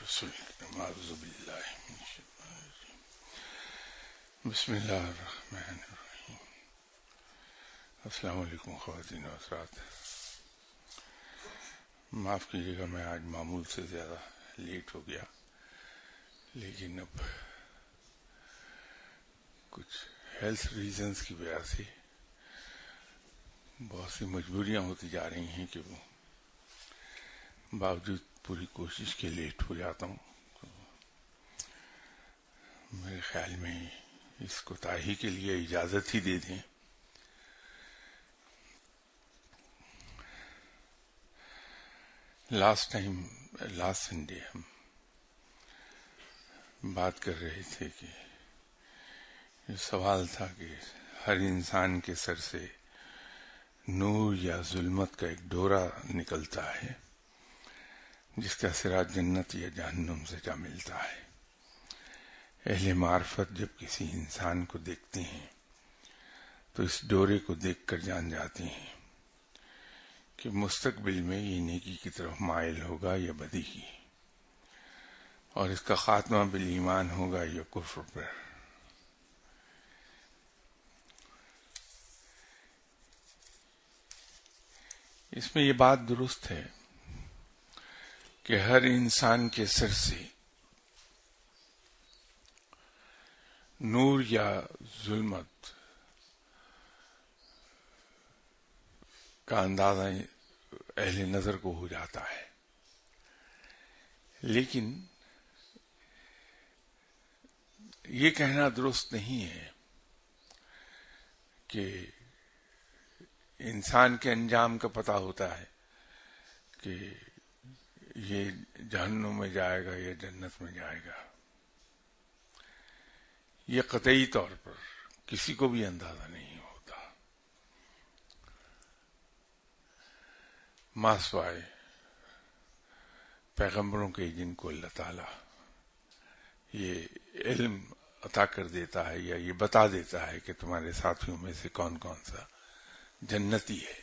اعوذ باللہ من الشیطان الرجیم. بسم اللہ الرحمن الرحیم. السلام علیکم خواتین و حضرات. معاف کیجیے گا میں آج معمول سے زیادہ لیٹ ہو گیا، لیکن اب کچھ ہیلتھ ریزنز کی وجہ سے بہت سی مجبوریاں ہوتی جا رہی ہیں کہ وہ باوجود پوری کوشش کے لیٹ ہو جاتا ہوں. تو میرے خیال میں اس کوتاہی کے لیے اجازت ہی دے دیں. لاسٹ سنڈے ہم بات کر رہے تھے کہ یہ سوال تھا کہ ہر انسان کے سر سے نور یا ظلمت کا ایک ڈورا نکلتا ہے جس کا سرا جنت یا جہنم سے جا ملتا ہے. اہل معرفت جب کسی انسان کو دیکھتے ہیں تو اس ڈورے کو دیکھ کر جان جاتے ہیں کہ مستقبل میں یہ نیکی کی طرف مائل ہوگا یا بدی کی، اور اس کا خاتمہ بالایمان ہوگا یا کفر پر. اس میں یہ بات درست ہے کہ ہر انسان کے سر سے نور یا ظلمت کا اندازہ اہل نظر کو ہو جاتا ہے، لیکن یہ کہنا درست نہیں ہے کہ انسان کے انجام کا پتہ ہوتا ہے کہ یہ جہنم میں جائے گا یا جنت میں جائے گا. یہ قطعی طور پر کسی کو بھی اندازہ نہیں ہوتا، ماسوائے پیغمبروں کے جن کو اللہ تعالی یہ علم عطا کر دیتا ہے یا یہ بتا دیتا ہے کہ تمہارے ساتھیوں میں سے کون کون سا جنتی ہے.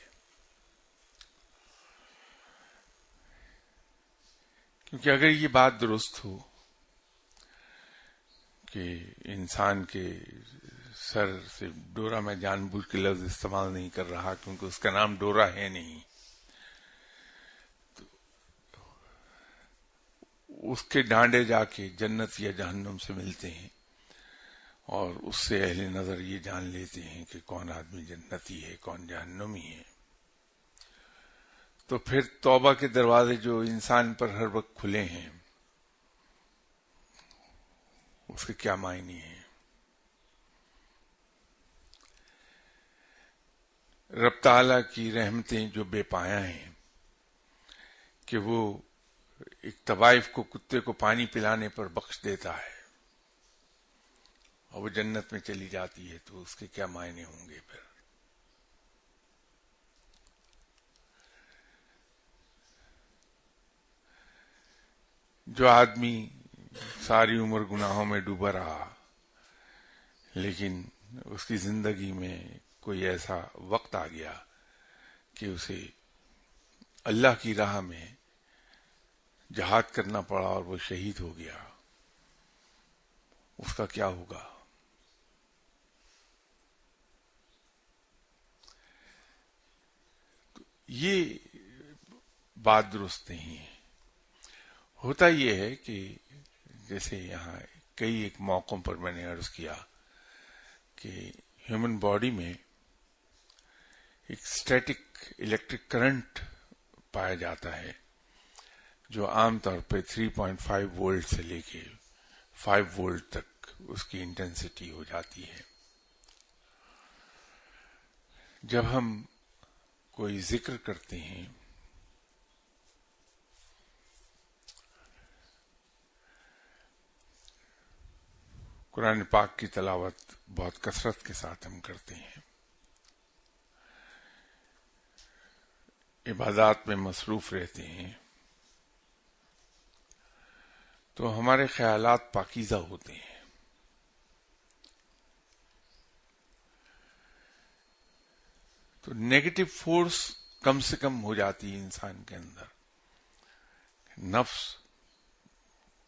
کیونکہ اگر یہ بات درست ہو کہ انسان کے سر سے ڈورا، میں جان بوجھ کے لفظ استعمال نہیں کر رہا کیونکہ اس کا نام ڈورا ہے نہیں، تو اس کے ڈانڈے جا کے جنت یا جہنم سے ملتے ہیں، اور اس سے اہل نظر یہ جان لیتے ہیں کہ کون آدمی جنتی ہے کون جہنمی ہے. تو پھر توبہ کے دروازے جو انسان پر ہر وقت کھلے ہیں اس کے کیا معنی ہیں؟ رب تعالیٰ کی رحمتیں جو بے پایاں ہیں کہ وہ ایک طوائف کو کتے کو پانی پلانے پر بخش دیتا ہے اور وہ جنت میں چلی جاتی ہے، تو اس کے کیا معنی ہوں گے؟ پھر جو آدمی ساری عمر گناہوں میں ڈوبا رہا لیکن اس کی زندگی میں کوئی ایسا وقت آ گیا کہ اسے اللہ کی راہ میں جہاد کرنا پڑا اور وہ شہید ہو گیا، اس کا کیا ہوگا؟ یہ بات درست نہیں ہے. ہوتا یہ ہے کہ جیسے یہاں کئی ایک موقعوں پر میں نے عرض کیا کہ ہیومن باڈی میں ایک اسٹیٹک الیکٹرک کرنٹ پایا جاتا ہے جو عام طور پہ 3.5 وولٹ سے لے کے 5 وولٹ تک اس کی انٹینسٹی ہو جاتی ہے. جب ہم کوئی ذکر کرتے ہیں قرآن پاک کی تلاوت بہت کثرت کے ساتھ ہم کرتے ہیں، عبادات میں مصروف رہتے ہیں، تو ہمارے خیالات پاکیزہ ہوتے ہیں. تو نیگیٹو فورس کم سے کم ہو جاتی ہے انسان کے اندر. نفس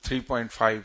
3.5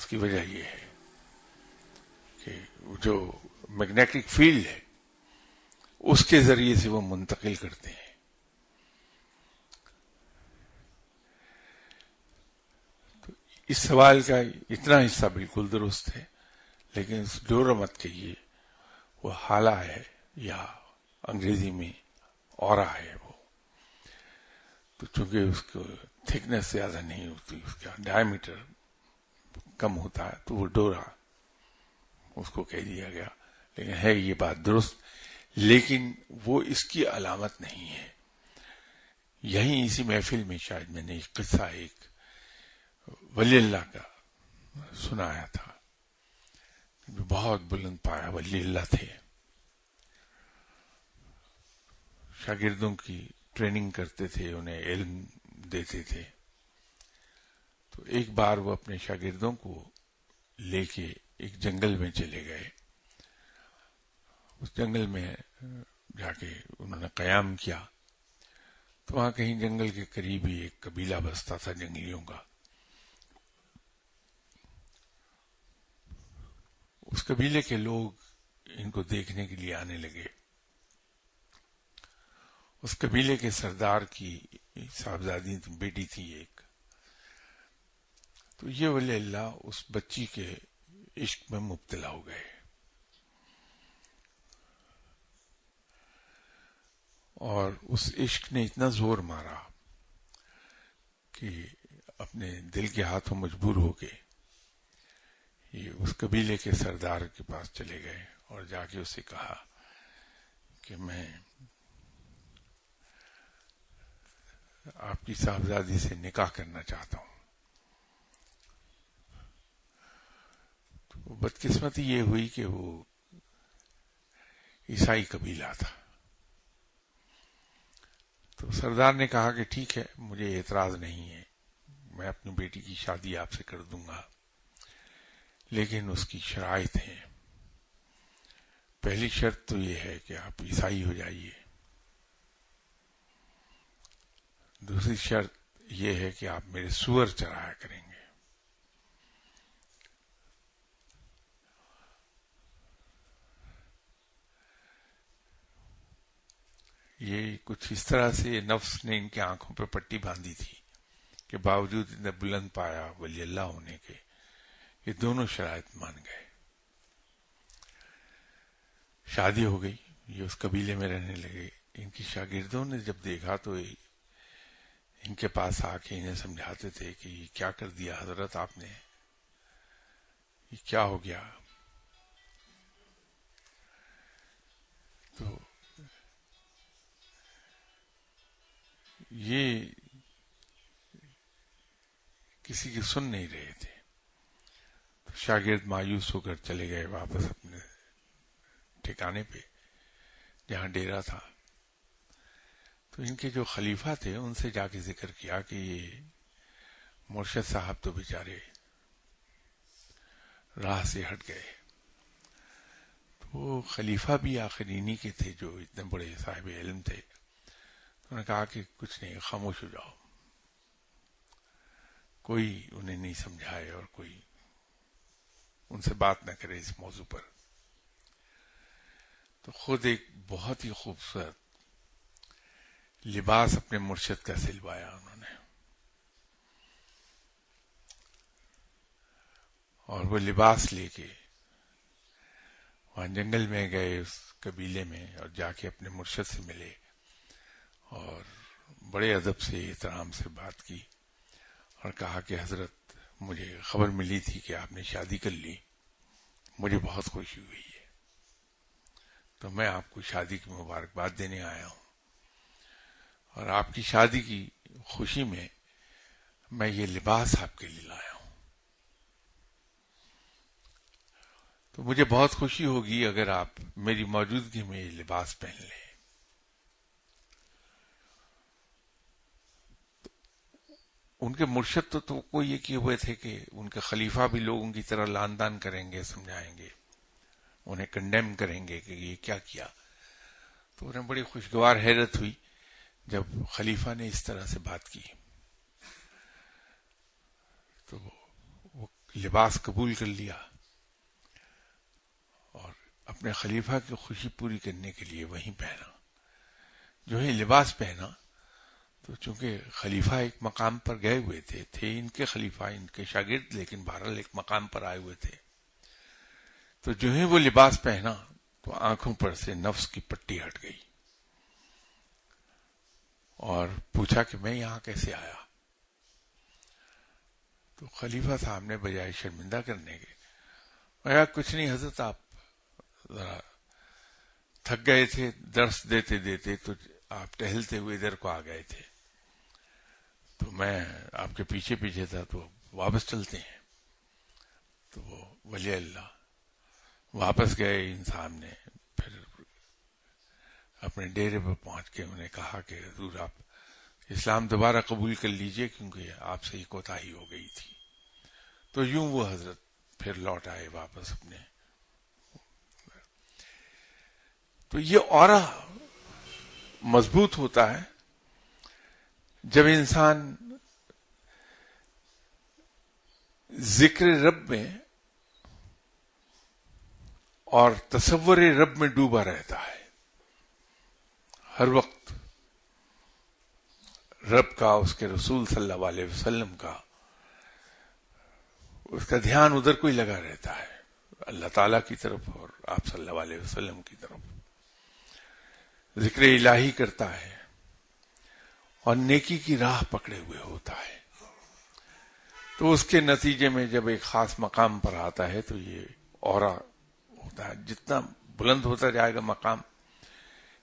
اس کی وجہ یہ ہے کہ جو میگنیٹک فیلڈ ہے اس کے ذریعے سے وہ منتقل کرتے ہیں. تو اس سوال کا اتنا حصہ بالکل درست ہے، لیکن اس ڈورا مت کہیے، وہ حالہ ہے یا انگریزی میں اورا ہے. وہ تو چونکہ اس کو تھکنس زیادہ نہیں ہوتی، اس کا ڈائمیٹر کم ہوتا ہے، تو وہ ڈورا اس کو کہہ دیا گیا. لیکن ہے یہ بات درست، لیکن وہ اس کی علامت نہیں ہے. یہیں اسی محفل میں شاید میں نے ایک قصہ ایک ولی اللہ کا سنایا تھا، جو بہت بلند پایا ولی اللہ تھے، شاگردوں کی ٹریننگ کرتے تھے، انہیں علم دیتے تھے. تو ایک بار وہ اپنے شاگردوں کو لے کے ایک جنگل میں چلے گئے. اس جنگل میں جا کے انہوں نے قیام کیا. تو وہاں کہیں جنگل کے قریب ہی ایک قبیلہ بستا تھا جنگلیوں کا. اس قبیلے کے لوگ ان کو دیکھنے کے لیے آنے لگے. اس قبیلے کے سردار کی صاحبزادی بیٹی تھی ایک. تو یہ ولی اللہ اس بچی کے عشق میں مبتلا ہو گئے، اور اس عشق نے اتنا زور مارا کہ اپنے دل کے ہاتھوں مجبور ہو کے یہ اس قبیلے کے سردار کے پاس چلے گئے اور جا کے اسے کہا کہ میں آپ کی صاحبزادی سے نکاح کرنا چاہتا ہوں. تو بدقسمتی یہ ہوئی کہ وہ عیسائی قبیلہ تھا. تو سردار نے کہا کہ ٹھیک ہے، مجھے اعتراض نہیں ہے، میں اپنی بیٹی کی شادی آپ سے کر دوں گا، لیکن اس کی شرائط ہیں. پہلی شرط تو یہ ہے کہ آپ عیسائی ہو جائیے. دوسری شرط یہ ہے کہ آپ میرے سور چرایا کریں گے. یہ کچھ اس طرح سے نفس نے ان کی آنکھوں پہ پٹی باندھی تھی کہ باوجود اتنے بلند پایا ولی اللہ ہونے کے یہ دونوں شرائط مان گئے. شادی ہو گئی، یہ اس قبیلے میں رہنے لگے. ان کی شاگردوں نے جب دیکھا تو ان کے پاس آ کے انہیں سمجھاتے تھے کہ یہ کیا کر دیا حضرت آپ نے، یہ کیا ہو گیا. تو یہ کسی کی سن نہیں رہے تھے. تو شاگرد مایوس ہو کر چلے گئے واپس اپنے ٹھکانے پہ جہاں ڈیرا تھا. تو ان کے جو خلیفہ تھے ان سے جا کے ذکر کیا کہ یہ مرشد صاحب تو بیچارے راہ سے ہٹ گئے. تو وہ خلیفہ بھی آخر انہی کے تھے جو اتنے بڑے صاحب علم تھے. انہوں نے کہا کہ کچھ نہیں، خاموش ہو جاؤ. کوئی انہیں نہیں سمجھائے اور کوئی ان سے بات نہ کرے اس موضوع پر. تو خود ایک بہت ہی خوبصورت لباس اپنے مرشد کا سلوایا انہوں نے، اور وہ لباس لے کے وہاں جنگل میں گئے اس قبیلے میں اور جا کے اپنے مرشد سے ملے اور بڑے ادب سے احترام سے بات کی اور کہا کہ حضرت مجھے خبر ملی تھی کہ آپ نے شادی کر لی، مجھے بہت خوشی ہوئی ہے، تو میں آپ کو شادی کی مبارکباد دینے آیا ہوں، اور آپ کی شادی کی خوشی میں میں یہ لباس آپ کے لیے لایا ہوں. تو مجھے بہت خوشی ہوگی اگر آپ میری موجودگی میں یہ لباس پہن لیں. ان کے مرشد تو یہ کیے ہوئے تھے کہ ان کے خلیفہ بھی لوگوں کی طرح لان دان کریں گے، سمجھائیں گے، انہیں کنڈیم کریں گے کہ یہ کیا کیا. تو انہیں بڑی خوشگوار حیرت ہوئی جب خلیفہ نے اس طرح سے بات کی. تو وہ لباس قبول کر لیا اور اپنے خلیفہ کی خوشی پوری کرنے کے لیے وہیں پہنا. جو ہے لباس پہنا تو چونکہ خلیفہ ایک مقام پر گئے ہوئے تھے ان کے خلیفہ، ان کے شاگرد، لیکن بہرحال ایک مقام پر آئے ہوئے تھے. تو جو ہے وہ لباس پہنا تو آنکھوں پر سے نفس کی پٹی ہٹ گئی اور پوچھا کہ میں یہاں کیسے آیا. تو خلیفہ صاحب نے بجائے شرمندہ کرنے کے کہا کچھ نہیں حضرت، آپ ذرا تھک گئے تھے درس دیتے دیتے تو آپ ٹہلتے ہوئے ادھر کو آ گئے تھے، تو میں آپ کے پیچھے پیچھے تھا تو واپس چلتے ہیں. تو وہ ولی اللہ واپس گئے. انسان نے پھر اپنے ڈیرے پر پہنچ کے انہیں کہا کہ حضور آپ اسلام دوبارہ قبول کر لیجئے کیونکہ آپ سے ہی کوتاہی ہو گئی تھی. تو یوں وہ حضرت پھر لوٹ آئے واپس اپنے. تو یہ اورا مضبوط ہوتا ہے جب انسان ذکر رب میں اور تصور رب میں ڈوبا رہتا ہے. ہر وقت رب کا، اس کے رسول صلی اللہ علیہ وسلم کا، اس کا دھیان ادھر کو ہی لگا رہتا ہے، اللہ تعالیٰ کی طرف اور آپ صلی اللہ علیہ وسلم کی طرف. ذکر الہی کرتا ہے اور نیکی کی راہ پکڑے ہوئے ہوتا ہے. تو اس کے نتیجے میں جب ایک خاص مقام پر آتا ہے تو یہ اورا ہوتا ہے. جتنا بلند ہوتا جائے گا مقام،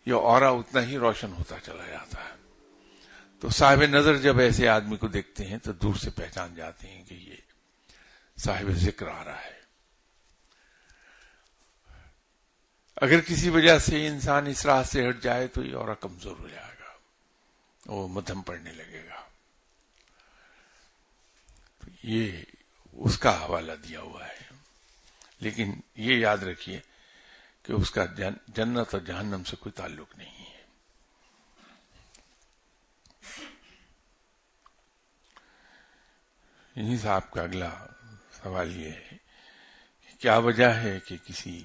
یہ اورا اتنا ہی روشن ہوتا چلا جاتا ہے. تو صاحب نظر جب ایسے آدمی کو دیکھتے ہیں تو دور سے پہچان جاتے ہیں کہ یہ صاحب ذکر آ رہا ہے. اگر کسی وجہ سے انسان اس راہ سے ہٹ جائے تو یہ اور کمزور ہو جائے گا، وہ مدھم پڑنے لگے گا. تو یہ اس کا حوالہ دیا ہوا ہے. لیکن یہ یاد رکھیے کہ اس کا جنت اور جہنم سے کوئی تعلق نہیں ہے. انہی صاحب کا اگلا سوال یہ ہے کہ کیا وجہ ہے کہ کسی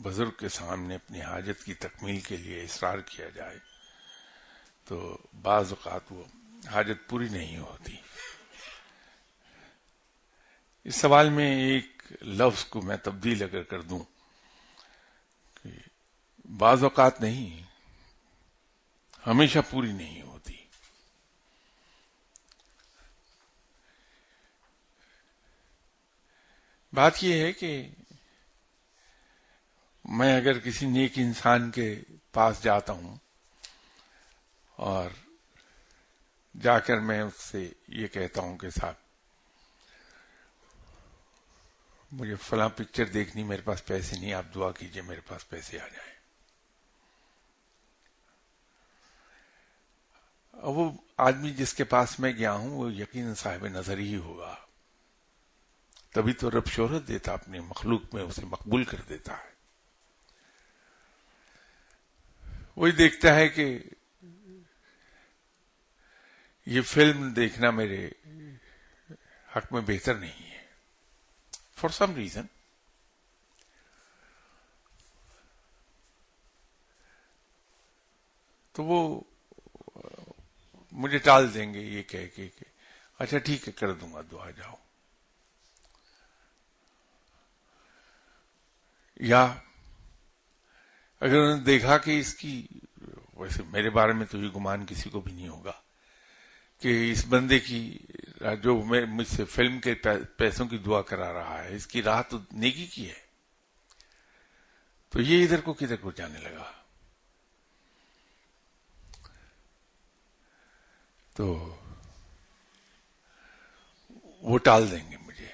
بزرگ کے سامنے اپنی حاجت کی تکمیل کے لیے اصرار کیا جائے تو بعض اوقات وہ حاجت پوری نہیں ہوتی. اس سوال میں ایک لفظ کو میں تبدیل اگر کر دوں کہ بعض اوقات نہیں، ہمیشہ پوری نہیں ہوتی. بات یہ ہے کہ میں اگر کسی نیک انسان کے پاس جاتا ہوں اور جا کر میں اس سے یہ کہتا ہوں کہ صاحب مجھے فلاں پکچر دیکھنی، میرے پاس پیسے نہیں، آپ دعا کیجئے میرے پاس پیسے آ جائیں. اور وہ آدمی جس کے پاس میں گیا ہوں وہ یقیناً صاحب نظر ہی ہوگا، تبھی تو رب شہرت دیتا، اپنے مخلوق میں اسے مقبول کر دیتا ہے. وہی دیکھتا ہے کہ یہ فلم دیکھنا میرے حق میں بہتر نہیں ہے فار سم ریزن. تو وہ مجھے ٹال دیں گے یہ کہہ کے کہ اچھا ٹھیک ہے کر دوں گا دعا، جاؤ. یا اگر انہوں نے دیکھا کہ اس کی، ویسے میرے بارے میں تو یہ گمان کسی کو بھی نہیں ہوگا کہ اس بندے کی جو مجھ سے فلم کے پیسوں کی دعا کرا رہا ہے، اس کی راہ تو نیکی کی ہے، تو یہ ادھر کو کدھر کو جانے لگا. تو وہ ٹال دیں گے مجھے.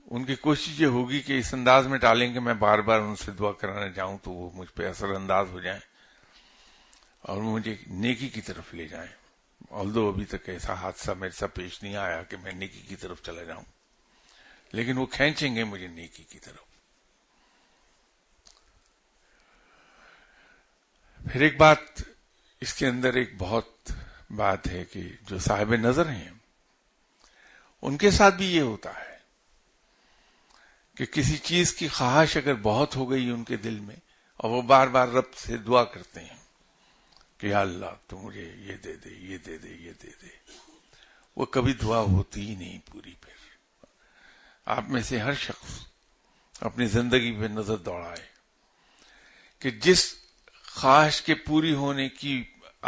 ان کی کوشش یہ ہوگی کہ اس انداز میں ٹالیں کہ میں بار بار ان سے دعا کرانے جاؤں تو وہ مجھ پہ اثر انداز ہو جائیں اور مجھے نیکی کی طرف لے جائیں. although ابھی تک ایسا حادثہ میرے ساتھ پیش نہیں آیا کہ میں نیکی کی طرف چلا جاؤں، لیکن وہ کھینچیں گے مجھے نیکی کی طرف. پھر ایک بات اس کے اندر ایک بہت بات ہے کہ جو صاحب نظر ہیں ان کے ساتھ بھی یہ ہوتا ہے کہ کسی چیز کی خواہش اگر بہت ہو گئی ان کے دل میں اور وہ بار بار رب سے دعا کرتے ہیں کہ یا اللہ تو مجھے یہ دے دے، یہ دے دے، یہ دے دے، وہ کبھی دعا ہوتی ہی نہیں پوری۔ پھر آپ میں سے ہر شخص اپنی زندگی پہ نظر دوڑائے کہ جس خواہش کے پوری ہونے کی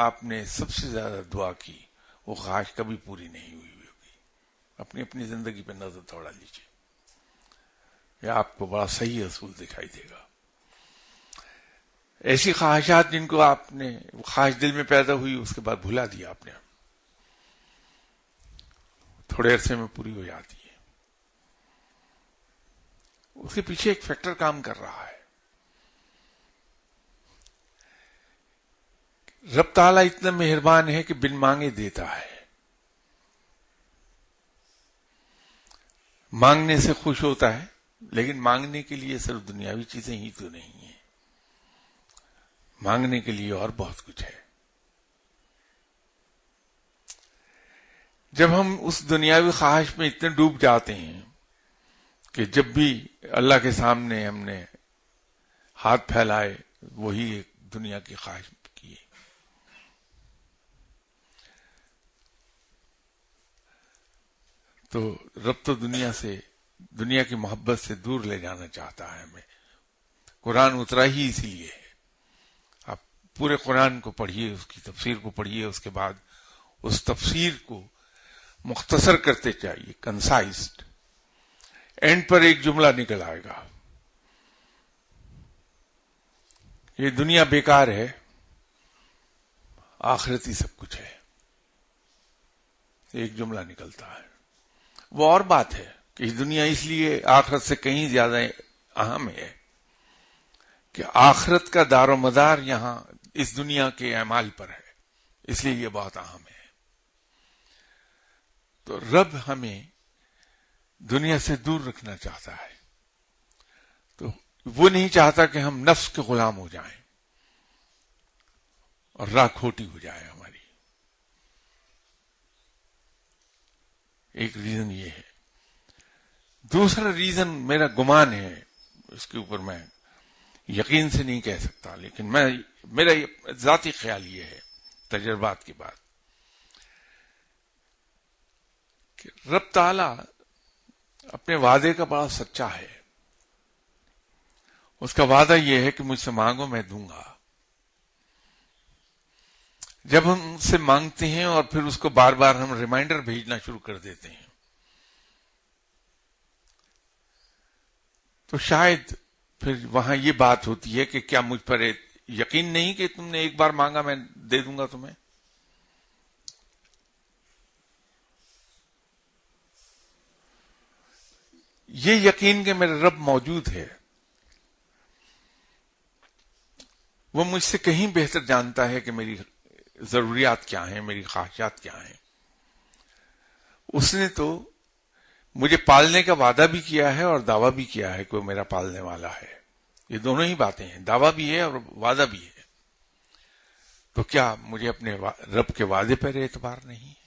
آپ نے سب سے زیادہ دعا کی وہ خواہش کبھی پوری نہیں ہوئی ہوگی۔ اپنی اپنی زندگی پہ نظر دوڑا لیجیے، یہ آپ کو بڑا صحیح اصول دکھائی دے گا۔ ایسی خواہشات جن کو آپ نے خواہش دل میں پیدا ہوئی اس کے بعد بھلا دیا آپ نے، تھوڑے عرصے میں پوری ہو جاتی ہے، اس کے پیچھے ایک فیکٹر کام کر رہا ہے۔ رب تعالیٰ اتنا مہربان ہے کہ بن مانگے دیتا ہے، مانگنے سے خوش ہوتا ہے، لیکن مانگنے کے لیے صرف دنیاوی چیزیں ہی تو نہیں ہیں، مانگنے کے لیے اور بہت کچھ ہے۔ جب ہم اس دنیاوی خواہش میں اتنے ڈوب جاتے ہیں کہ جب بھی اللہ کے سامنے ہم نے ہاتھ پھیلائے وہی ایک دنیا کی خواہش کی ہے، تو رب تو دنیا کی محبت سے دور لے جانا چاہتا ہے ہمیں۔ قرآن اترا ہی اسی لیے ہے۔ آپ پورے قرآن کو پڑھیے، اس کی تفسیر کو پڑھیے، اس کے بعد اس تفسیر کو مختصر کرتے چاہیے، کنسائزڈ، اینڈ پر ایک جملہ نکل آئے گا، یہ دنیا بیکار ہے، آخرت ہی سب کچھ ہے، ایک جملہ نکلتا ہے۔ وہ اور بات ہے کہ دنیا اس لیے آخرت سے کہیں زیادہ اہم ہے کہ آخرت کا دار و مدار یہاں اس دنیا کے اعمال پر ہے، اس لیے یہ بہت اہم ہے۔ تو رب ہمیں دنیا سے دور رکھنا چاہتا ہے، تو وہ نہیں چاہتا کہ ہم نفس کے غلام ہو جائیں اور راہ کھوٹی ہو جائے ہماری۔ ایک ریزن یہ ہے۔ دوسرا ریزن میرا گمان ہے، اس کے اوپر میں یقین سے نہیں کہہ سکتا، لیکن میرا ذاتی خیال یہ ہے تجربات کے بعد کہ رب تعالی اپنے وعدے کا بڑا سچا ہے۔ اس کا وعدہ یہ ہے کہ مجھ سے مانگو میں دوں گا۔ جب ہم ان سے مانگتے ہیں اور پھر اس کو بار بار ہم ریمائنڈر بھیجنا شروع کر دیتے ہیں تو شاید پھر وہاں یہ بات ہوتی ہے کہ کیا مجھ پر یقین نہیں کہ تم نے ایک بار مانگا میں دے دوں گا تمہیں؟ یہ یقین کہ میرا رب موجود ہے، وہ مجھ سے کہیں بہتر جانتا ہے کہ میری ضروریات کیا ہیں، میری خواہشات کیا ہیں۔ اس نے تو مجھے پالنے کا وعدہ بھی کیا ہے اور دعویٰ بھی کیا ہے کہ وہ میرا پالنے والا ہے۔ یہ دونوں ہی باتیں ہیں، دعویٰ بھی ہے اور وعدہ بھی ہے۔ تو کیا مجھے اپنے رب کے وعدے پر اعتبار نہیں ہے؟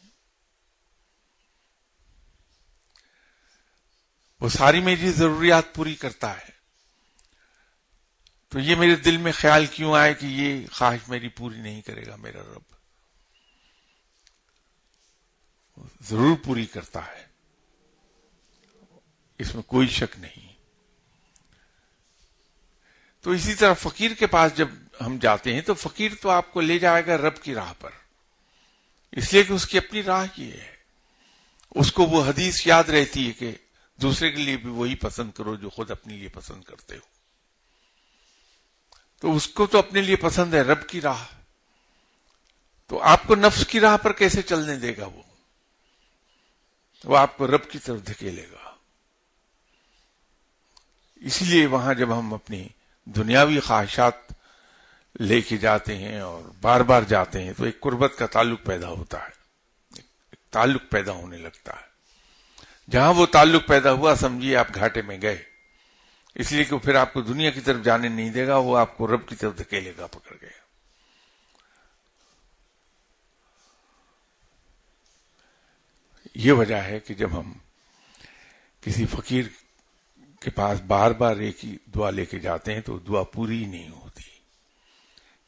وہ ساری میری ضروریات پوری کرتا ہے، تو یہ میرے دل میں خیال کیوں آئے کہ یہ خواہش میری پوری نہیں کرے گا؟ میرا رب ضرور پوری کرتا ہے، اس میں کوئی شک نہیں۔ تو اسی طرح فقیر کے پاس جب ہم جاتے ہیں تو فقیر تو آپ کو لے جائے گا رب کی راہ پر، اس لیے کہ اس کی اپنی راہ یہ ہے۔ اس کو وہ حدیث یاد رہتی ہے کہ دوسرے کے لیے بھی وہی پسند کرو جو خود اپنے لیے پسند کرتے ہو۔ تو اس کو تو اپنے لیے پسند ہے رب کی راہ، تو آپ کو نفس کی راہ پر کیسے چلنے دے گا؟ وہ آپ کو رب کی طرف دھکیلے گا۔ اسی لیے وہاں جب ہم اپنی دنیاوی خواہشات لے کے جاتے ہیں اور بار بار جاتے ہیں تو ایک قربت کا تعلق پیدا ہوتا ہے، ایک تعلق پیدا ہونے لگتا ہے۔ جہاں وہ تعلق پیدا ہوا سمجھیے آپ گھاٹے میں گئے، اس لیے کہ پھر آپ کو دنیا کی طرف جانے نہیں دے گا، وہ آپ کو رب کی طرف دھکیلے گا پکڑ کے۔ یہ وجہ ہے کہ جب ہم کسی فقیر کے پاس بار بار ایک ہی دعا لے کے جاتے ہیں تو دعا پوری ہی نہیں ہوتی،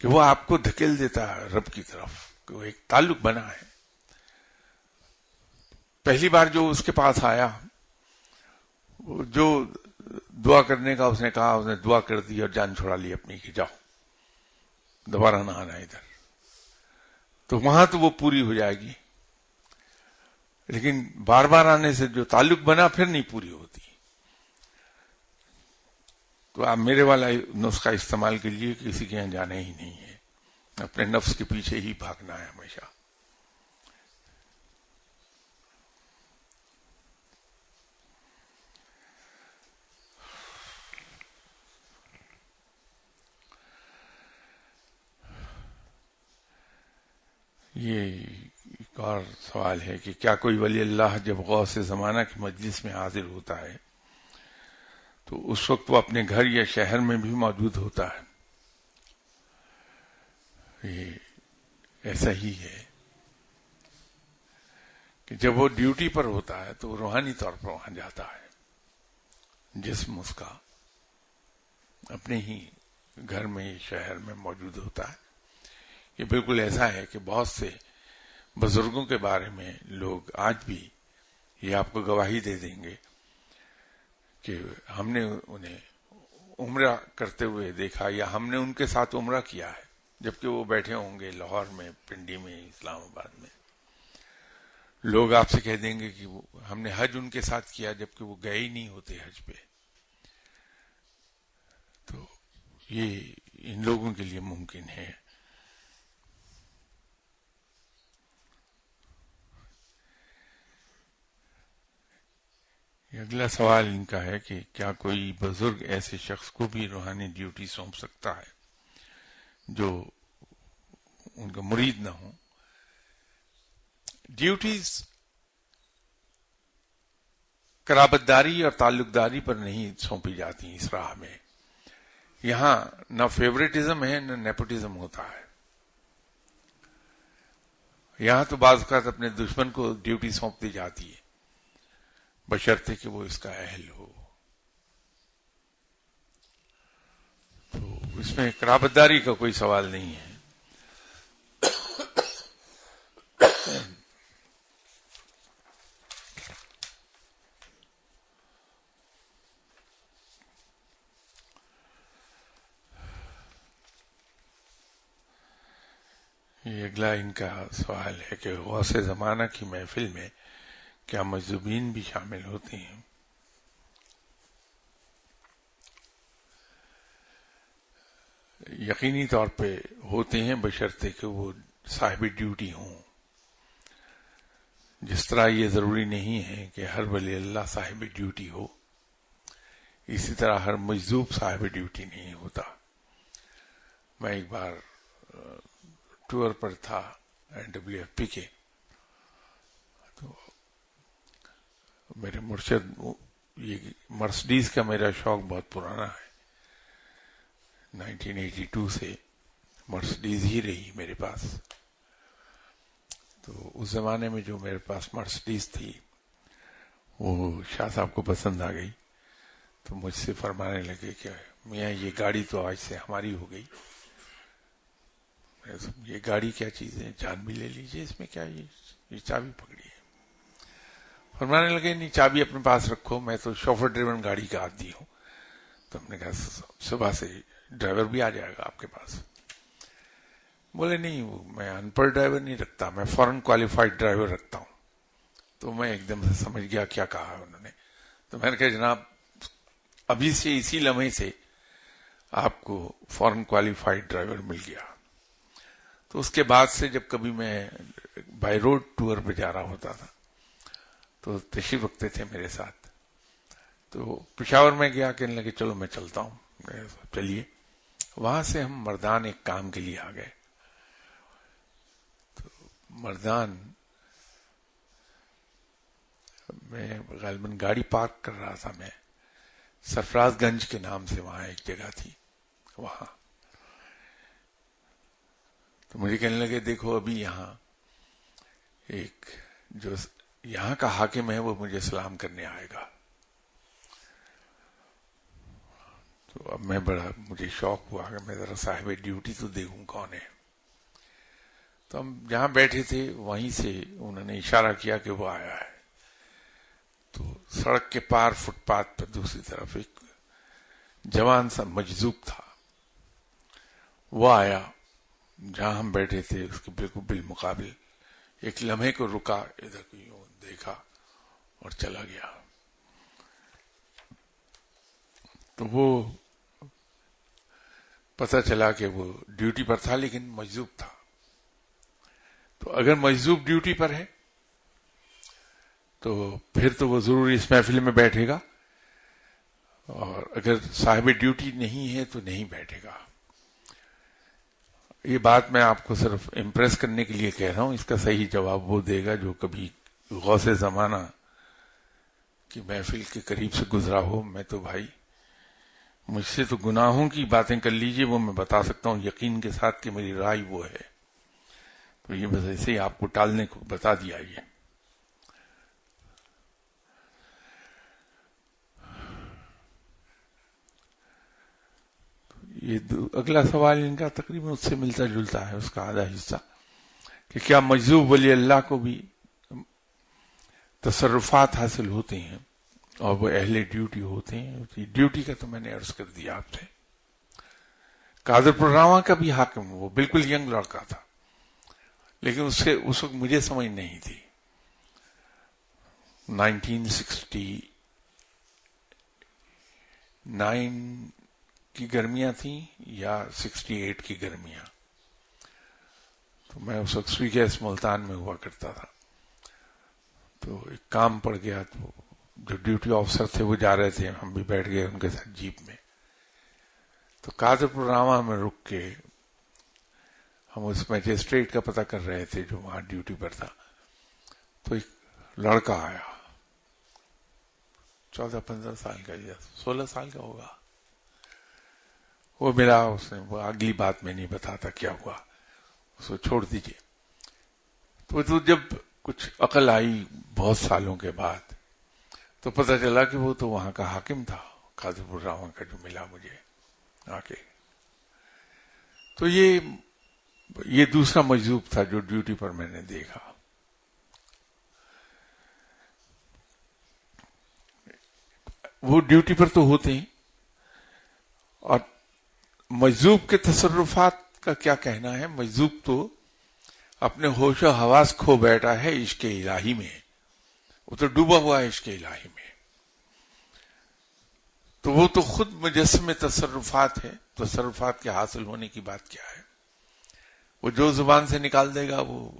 کہ وہ آپ کو دھکیل دیتا ہے رب کی طرف، کہ وہ ایک تعلق بنا ہے. پہلی بار جو اس کے پاس آیا، جو دعا کرنے کا اس نے کہا، اس نے دعا کر دی اور جان چھڑا لی اپنی کہ جاؤ دوبارہ نہ آنا ادھر. تو وہاں تو وہ پوری ہو جائے گی، لیکن بار بار آنے سے جو تعلق بنا پھر نہیں پوری ہوتی. تو آپ میرے والا نسخہ استعمال کیجیے، کسی کے یہاں جانا ہی نہیں ہے، اپنے نفس کے پیچھے ہی بھاگنا ہے ہمیشہ. یہ ایک اور سوال ہے کہ کیا کوئی ولی اللہ جب غوث زمانہ کی مجلس میں حاضر ہوتا ہے تو اس وقت وہ اپنے گھر یا شہر میں بھی موجود ہوتا ہے؟ یہ ایسا ہی ہے کہ جب وہ ڈیوٹی پر ہوتا ہے تو وہ روحانی طور پر وہاں جاتا ہے، جسم اس کا اپنے ہی گھر میں شہر میں موجود ہوتا ہے. یہ بالکل ایسا ہے کہ بہت سے بزرگوں کے بارے میں لوگ آج بھی یہ آپ کو گواہی دے دیں گے کہ ہم نے انہیں عمرہ کرتے ہوئے دیکھا، یا ہم نے ان کے ساتھ عمرہ کیا ہے جبکہ وہ بیٹھے ہوں گے لاہور میں، پنڈی میں، اسلام آباد میں. لوگ آپ سے کہہ دیں گے کہ ہم نے حج ان کے ساتھ کیا جبکہ وہ گئے ہی نہیں ہوتے حج پہ. تو یہ ان لوگوں کے لیے ممکن ہے. اگلا سوال ان کا ہے کہ کیا کوئی بزرگ ایسے شخص کو بھی روحانی ڈیوٹی سونپ سکتا ہے جو ان کا مرید نہ ہو؟ ڈیوٹیز قرابت داری اور تعلق داری پر نہیں سونپی جاتی اس راہ میں. یہاں نہ فیوریٹزم ہے نہ نیپوٹزم ہوتا ہے. یہاں تو بعض اوقات اپنے دشمن کو ڈیوٹی سونپ دی جاتی ہے بشرطے کہ وہ اس کا اہل ہو. تو اس میں قرابت داری کا کوئی سوال نہیں ہے. یہ اگلا ان کا سوال ہے کہ غوث زمانہ کی محفل میں کیا مجذوبین بھی شامل ہوتے ہیں؟ یقینی طور پہ ہوتے ہیں بشرطے کہ وہ صاحب ڈیوٹی ہوں. جس طرح یہ ضروری نہیں ہے کہ ہر ولی اللہ صاحب ڈیوٹی ہو، اسی طرح ہر مجذوب صاحب ڈیوٹی نہیں ہوتا. میں ایک بار ٹور پر تھا NWFP کے، تو میرے مرشد، یہ مرسڈیز کا میرا شوق بہت پرانا ہے، 1982 سے مرسڈیز ہی رہی میرے پاس. تو اس زمانے میں جو میرے پاس مرسڈیز تھی وہ شاہ صاحب کو پسند آ گئی، تو مجھ سے فرمانے لگے کہ میاں یہ گاڑی تو آج سے ہماری ہو گئی. یہ گاڑی کیا چیز ہے، جان بھی لے لیجئے، اس میں کیا، یہ چابی پکڑی ہے. فرمانے لگے نہیں، چابی اپنے پاس رکھو، میں تو شوفر ڈریون گاڑی کا عادی ہوں. تو ہم نے کہا صبح سے ڈرائیور بھی آ جائے گا آپ کے پاس. بولے نہیں، وہ میں ان پڑھ ڈرائیور نہیں رکھتا، میں فورن کوالیفائڈ ڈرائیور رکھتا ہوں. تو میں ایک دم سے سمجھ گیا کیا کہا انہوں نے. تو میں نے کہا جناب ابھی سے اسی لمحے سے آپ کو فورن کوالیفائڈ ڈرائیور مل گیا. تو اس کے بعد سے جب کبھی میں بائی روڈ ٹور پہ جا رہا ہوتا تھا تو تشریف رکھتے تھے میرے ساتھ. تو پشاور میں گیا، کہنے لگے چلو میں چلتا ہوں. چلیے. وہاں سے ہم مردان ایک کام کے لیے آ گئے. تو مردان میں غالباً گاڑی پارک کر رہا تھا، میں سرفراز گنج کے نام سے وہاں ایک جگہ تھی وہاں. تو مجھے کہنے لگے دیکھو ابھی یہاں ایک جو یہاں کا حاکم ہے وہ مجھے سلام کرنے آئے گا. تو اب مجھے شوق ہوا کہ میں ذرا صاحب ڈیوٹی تو دیکھوں کون ہے. تو ہم جہاں بیٹھے تھے وہیں سے انہوں نے اشارہ کیا کہ وہ آیا ہے. تو سڑک کے پار فٹ پاتھ پر دوسری طرف ایک جوان سا مجذوب تھا. وہ آیا جہاں ہم بیٹھے تھے اس کے بالکل بالمقابل. ایک لمحے کو رکا, ادھر کو یوں دیکھا اور چلا گیا. تو وہ پتہ چلا کہ وہ ڈیوٹی پر تھا لیکن مجذوب تھا. تو اگر مجذوب ڈیوٹی پر ہے تو پھر تو وہ ضرور اس محفل میں بیٹھے گا, اور اگر صاحب ڈیوٹی نہیں ہے تو نہیں بیٹھے گا. یہ بات میں آپ کو صرف امپریس کرنے کے لیے کہہ رہا ہوں. اس کا صحیح جواب وہ دے گا جو کبھی غوث زمانہ کی محفل کے قریب سے گزرا ہو. میں تو بھائی مجھ سے تو گناہوں کی باتیں کر لیجئے, وہ میں بتا سکتا ہوں یقین کے ساتھ کہ میری رائے وہ ہے. تو یہ بس ایسے ہی آپ کو ٹالنے کو بتا دیا. یہ اگلا سوال ان کا تقریباً اس سے ملتا جلتا ہے, اس کا آدھا حصہ, کہ کیا مجذوب ولی اللہ کو بھی تصرفات حاصل ہوتے ہیں اور وہ اہل ڈیوٹی ہوتے ہیں؟ ڈیوٹی کا تو میں نے عرض کر دیا آپ سے. قادر پروراواں کا بھی حاکم, وہ بالکل ینگ لڑکا تھا لیکن اس وقت مجھے سمجھ نہیں تھی. 1969 کی گرمیاں تھیں یا 68 کی گرمیاں. تو میں اس وقت سوئی گیس ملتان میں ہوا کرتا تھا. تو ایک کام پڑ گیا, تو جو ڈیوٹی آفیسر تھے وہ جا رہے تھے, ہم بھی بیٹھ گئے ان کے ساتھ جیپ میں. تو قادر پروراواں میں رک کے ہم اس میجسٹریٹ کا پتہ کر رہے تھے جو وہاں ڈیوٹی پر تھا. تو ایک لڑکا آیا, 14-15 سال کا یا 16 سال کا ہوگا. وہ ملا, اس نے وہ اگلی بات میں نہیں بتاتا کیا ہوا, اس کو چھوڑ دیجئے. تو جب کچھ عقل آئی بہت سالوں کے بعد تو پتہ چلا کہ وہ تو وہاں کا حاکم تھا, قادر پروراواں کا, جو ملا مجھے آ کے. تو یہ دوسرا مجذوب تھا جو ڈیوٹی پر میں نے دیکھا. وہ ڈیوٹی پر تو ہوتے ہیں, اور مجذوب کے تصرفات کا کیا کہنا ہے؟ مجذوب تو اپنے ہوش و حواس کھو بیٹھا ہے عشق الہی میں, وہ تو ڈوبا ہوا ہے عشق الہی میں. تو وہ تو خود مجسم تصرفات ہے. تصرفات کے حاصل ہونے کی بات کیا ہے؟ وہ جو زبان سے نکال دے گا وہ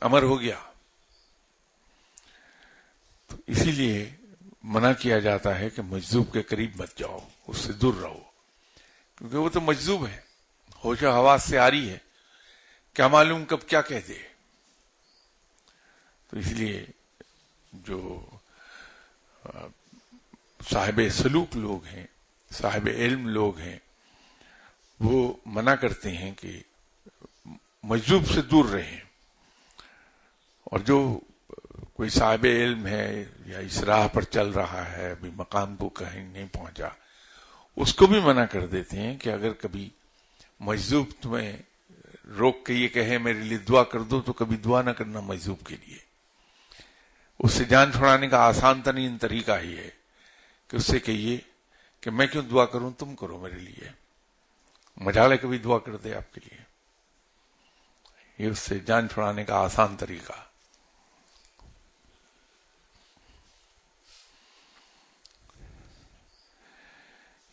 امر ہو گیا. تو اسی لیے منع کیا جاتا ہے کہ مجذوب کے قریب مت جاؤ, اس سے دور رہو, کیونکہ وہ تو مجذوب ہے, ہوش و حواس سے آری ہے, کیا معلوم کب کیا کہہ دے. تو اس لیے جو صاحب سلوک لوگ ہیں, صاحب علم لوگ ہیں, وہ منع کرتے ہیں کہ مجذوب سے دور رہیں. اور جو کوئی صاحب علم ہے یا اس راہ پر چل رہا ہے, ابھی مقام کو کہیں نہیں پہنچا, اس کو بھی منع کر دیتے ہیں کہ اگر کبھی مجذوب تمہیں روک کے یہ کہے میرے لیے دعا کر دو, تو کبھی دعا نہ کرنا مجذوب کے لیے. اس سے جان چھڑانے کا آسان ترین طریقہ ہی ہے کہ اس سے کہیے کہ میں کیوں دعا کروں, تم کرو میرے لیے. مجال ہے کبھی دعا کر دے آپ کے لیے, یہ اس سے جان چھڑانے کا آسان طریقہ.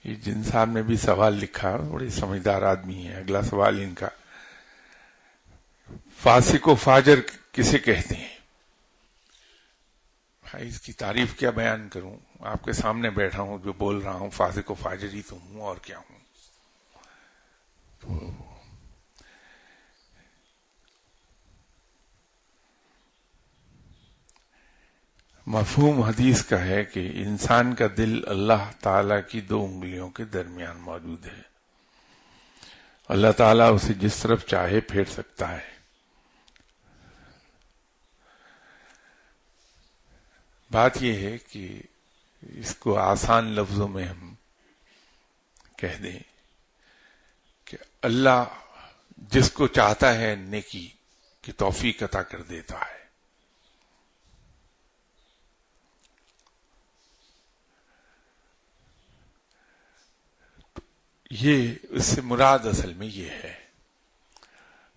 یہ جن صاحب نے بھی سوال لکھا, بڑے سمجھدار آدمی ہیں. اگلا سوال ان کا, فاسق و فاجر کسے کہتے ہیں؟ بھائی اس کی تعریف کیا بیان کروں, آپ کے سامنے بیٹھا ہوں جو بول رہا ہوں, فاسق و فاجر ہی تو ہوں اور کیا ہوں. تو مفہوم حدیث کا ہے کہ انسان کا دل اللہ تعالی کی 2 انگلیوں کے درمیان موجود ہے. اللہ تعالیٰ اسے جس طرف چاہے پھیر سکتا ہے. بات یہ ہے کہ اس کو آسان لفظوں میں ہم کہہ دیں کہ اللہ جس کو چاہتا ہے نیکی کی توفیق عطا کر دیتا ہے. یہ اس سے مراد اصل میں یہ ہے.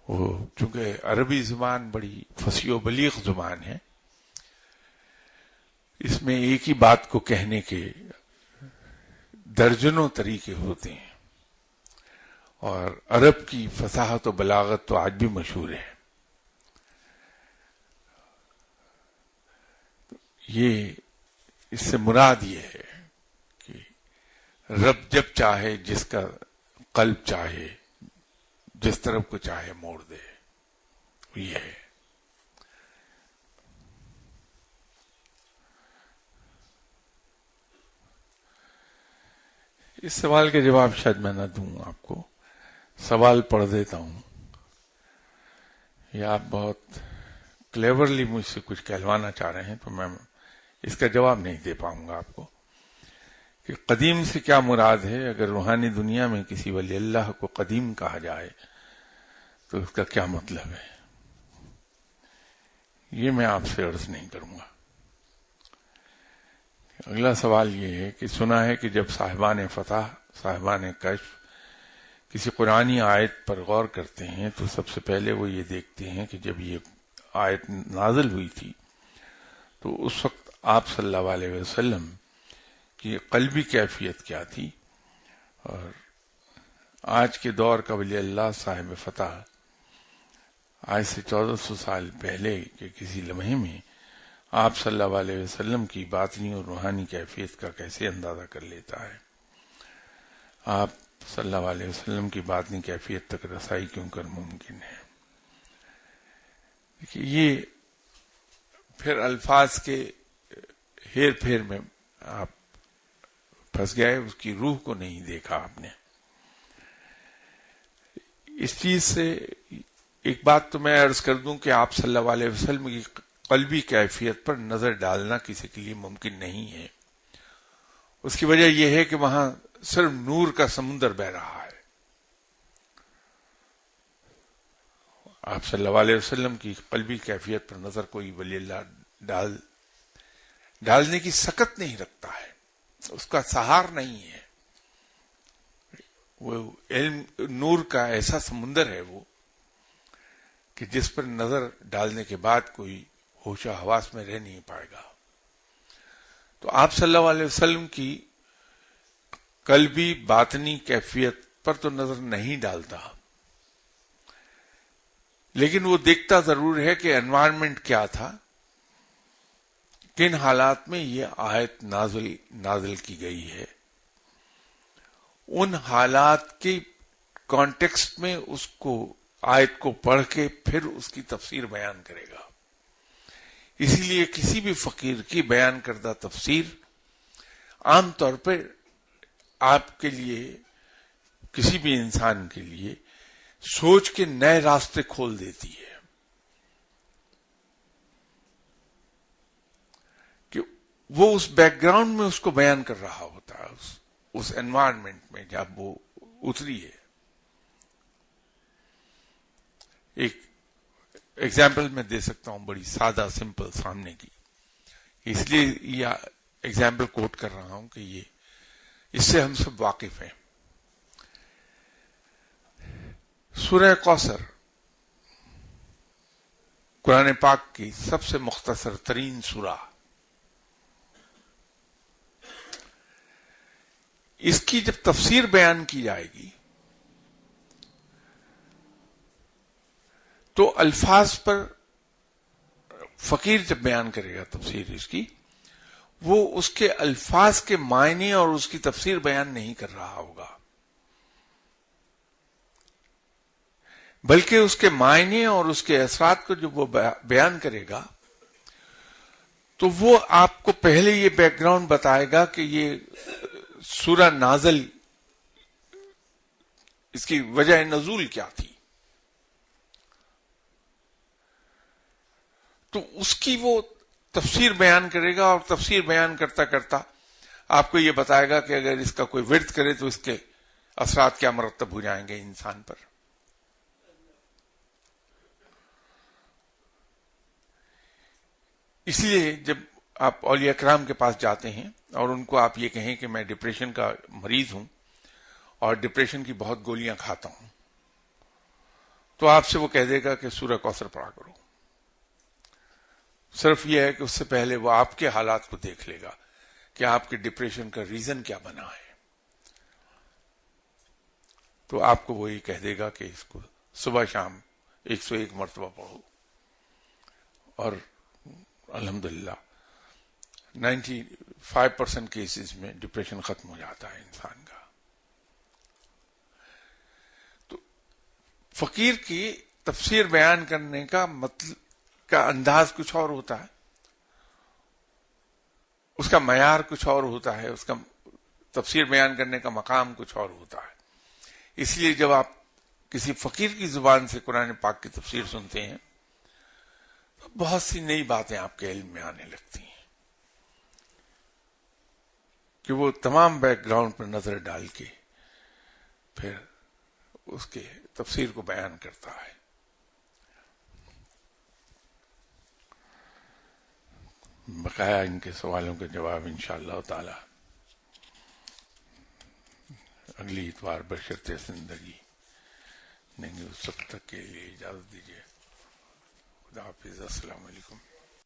وہ چونکہ عربی زبان بڑی فصیح و بلیغ زبان ہے، اس میں ایک ہی بات کو کہنے کے درجنوں طریقے ہوتے ہیں، اور عرب کی فصاحت و بلاغت تو آج بھی مشہور ہے. یہ اس سے مراد یہ ہے کہ رب جب چاہے جس کا قلب چاہے جس طرف کو چاہے موڑ دے. یہ ہے. اس سوال کا جواب شاید میں نہ دوں آپ کو. سوال پڑھ دیتا ہوں. یا آپ بہت کلیورلی مجھ سے کچھ کہلوانا چاہ رہے ہیں تو میں اس کا جواب نہیں دے پاؤں گا آپ کو کہ قدیم سے کیا مراد ہے. اگر روحانی دنیا میں کسی ولی اللہ کو قدیم کہا جائے تو اس کا کیا مطلب ہے، یہ میں آپ سے عرض نہیں کروں گا. اگلا سوال یہ ہے کہ سنا ہے کہ جب صاحبان فتح، صاحبان کشف کسی قرآنی آیت پر غور کرتے ہیں تو سب سے پہلے وہ یہ دیکھتے ہیں کہ جب یہ آیت نازل ہوئی تھی تو اس وقت آپ صلی اللہ علیہ وسلم کی قلبی کیفیت کیا تھی، اور آج کے دور کا ولی اللہ صاحب فتح آج سے 1400 سال پہلے کے کسی لمحے میں آپ صلی اللہ علیہ وسلم کی باطنی اور روحانی کیفیت کا کیسے اندازہ کر لیتا ہے. آپ صلی اللہ علیہ وسلم کی باطنی کیفیت تک رسائی کیوں کر ممکن ہے. دیکھیے یہ پھر الفاظ کے ہیر پھیر میں آپ پھنس گئے، اس کی روح کو نہیں دیکھا آپ نے. اس چیز سے ایک بات تو میں عرض کر دوں کہ آپ صلی اللہ علیہ وسلم کی قلبی کیفیت پر نظر ڈالنا کسی کے لیے ممکن نہیں ہے. اس کی وجہ یہ ہے کہ وہاں صرف نور کا سمندر بہہ رہا ہے. آپ صلی اللہ علیہ وسلم کی قلبی کیفیت پر نظر کوئی ولی اللہ ڈالنے کی سکت نہیں رکھتا ہے، اس کا سہار نہیں ہے. وہ علم نور کا ایسا سمندر ہے وہ کہ جس پر نظر ڈالنے کے بعد کوئی ہوش و حواس میں رہ نہیں پائے گا. تو آپ صلی اللہ علیہ وسلم کی قلبی باطنی کیفیت پر تو نظر نہیں ڈالتا، لیکن وہ دیکھتا ضرور ہے کہ انوائرمنٹ کیا تھا، کن حالات میں یہ آیت نازل کی گئی ہے. ان حالات کے کانٹیکسٹ میں اس کو آیت کو پڑھ کے پھر اس کی تفسیر بیان کرے گا. اسی لیے کسی بھی فقیر کی بیان کردہ تفسیر عام طور پر آپ کے لیے، کسی بھی انسان کے لیے سوچ کے نئے راستے کھول دیتی ہے. کہ وہ اس بیک گراؤنڈ میں اس کو بیان کر رہا ہوتا ہے، اس انوائرمنٹ میں جب وہ اتری ہے. ایک ایگزامپل میں دے سکتا ہوں بڑی سادہ سمپل سامنے کی، اس لیے یہ ایگزامپل کوٹ کر رہا ہوں کہ یہ اس سے ہم سب واقف ہیں. سورہ کوثر قرآن پاک کی سب سے مختصر ترین سورہ. اس کی جب تفسیر بیان کی جائے گی تو الفاظ پر فقیر جب بیان کرے گا تفسیر اس کی، وہ اس کے الفاظ کے معنی اور اس کی تفسیر بیان نہیں کر رہا ہوگا، بلکہ اس کے معنی اور اس کے اثرات کو جب وہ بیان کرے گا تو وہ آپ کو پہلے یہ بیک گراؤنڈ بتائے گا کہ یہ سورہ نازل، اس کی وجہ نزول کیا تھی. تو اس کی وہ تفسیر بیان کرے گا، اور تفسیر بیان کرتا کرتا آپ کو یہ بتائے گا کہ اگر اس کا کوئی ورد کرے تو اس کے اثرات کیا مرتب ہو جائیں گے انسان پر. اس لیے جب آپ اولیاء کرام کے پاس جاتے ہیں اور ان کو آپ یہ کہیں کہ میں ڈپریشن کا مریض ہوں اور ڈپریشن کی بہت گولیاں کھاتا ہوں، تو آپ سے وہ کہہ دے گا کہ سورہ کوثر پڑھا کرو. صرف یہ ہے کہ اس سے پہلے وہ آپ کے حالات کو دیکھ لے گا کہ آپ کے ڈپریشن کا ریزن کیا بنا ہے. تو آپ کو وہی کہہ دے گا کہ اس کو صبح شام 101 مرتبہ پڑھو، اور الحمدللہ 95% کیسز میں ڈپریشن ختم ہو جاتا ہے انسان کا. تو فقیر کی تفسیر بیان کرنے کا مطلب کا انداز کچھ اور ہوتا ہے، اس کا معیار کچھ اور ہوتا ہے، اس کا تفسیر بیان کرنے کا مقام کچھ اور ہوتا ہے. اس لیے جب آپ کسی فقیر کی زبان سے قرآن پاک کی تفسیر سنتے ہیں تو بہت سی نئی باتیں آپ کے علم میں آنے لگتی ہیں کہ وہ تمام بیک گراؤنڈ پر نظر ڈال کے پھر اس کے تفسیر کو بیان کرتا ہے. بقایا ان کے سوالوں کے جواب انشاءاللہ تعالی اگلی اتوار بشرط زندگی نہیں. اس وقت تک کے لیے اجازت دیجیے. خدا حافظ. السلام علیکم.